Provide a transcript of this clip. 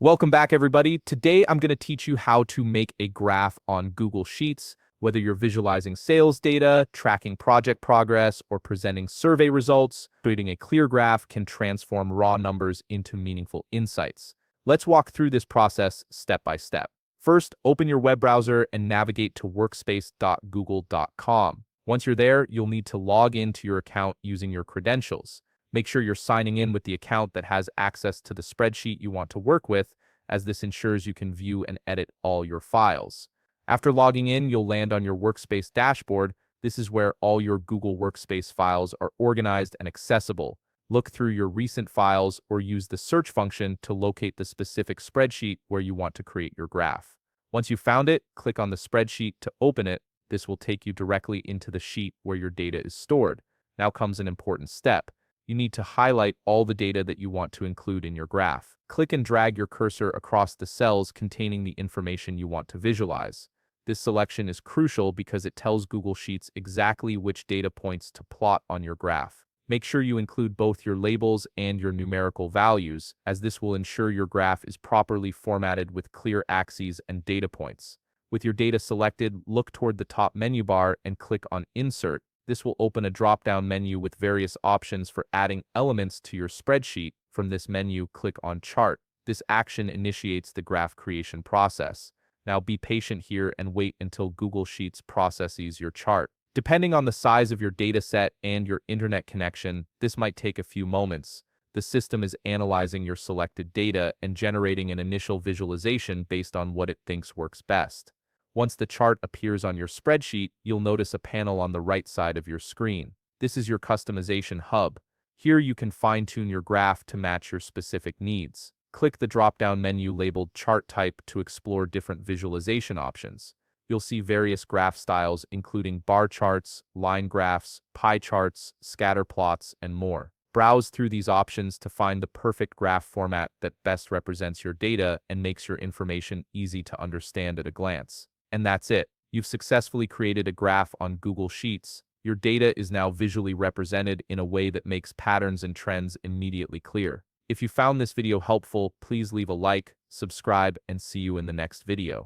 Welcome back, everybody. Today, I'm going to teach you how to make a graph on Google Sheets, whether you're visualizing sales data, tracking project progress, or presenting survey results. Creating a clear graph can transform raw numbers into meaningful insights. Let's walk through this process step by step. First, open your web browser and navigate to workspace.google.com. Once you're there, you'll need to log into your account using your credentials. Make sure you're signing in with the account that has access to the spreadsheet you want to work with, as this ensures you can view and edit all your files. After logging in, you'll land on your Workspace dashboard. This is where all your Google Workspace files are organized and accessible. Look through your recent files or use the search function to locate the specific spreadsheet where you want to create your graph. Once you've found it, click on the spreadsheet to open it. This will take you directly into the sheet where your data is stored. Now comes an important step. You need to highlight all the data that you want to include in your graph. Click and drag your cursor across the cells containing the information you want to visualize. This selection is crucial because it tells Google Sheets exactly which data points to plot on your graph. Make sure you include both your labels and your numerical values, as this will ensure your graph is properly formatted with clear axes and data points. With your data selected, look toward the top menu bar and click on Insert. This will open a drop-down menu with various options for adding elements to your spreadsheet. From this menu, click on Chart. This action initiates the graph creation process. Now be patient here and wait until Google Sheets processes your chart. Depending on the size of your data set and your internet connection, this might take a few moments. The system is analyzing your selected data and generating an initial visualization based on what it thinks works best. Once the chart appears on your spreadsheet, you'll notice a panel on the right side of your screen. This is your customization hub. Here you can fine-tune your graph to match your specific needs. Click the drop-down menu labeled Chart Type to explore different visualization options. You'll see various graph styles including bar charts, line graphs, pie charts, scatter plots, and more. Browse through these options to find the perfect graph format that best represents your data and makes your information easy to understand at a glance. And that's it. You've successfully created a graph on Google Sheets. Your data is now visually represented in a way that makes patterns and trends immediately clear. If you found this video helpful, please leave a like, subscribe, and see you in the next video.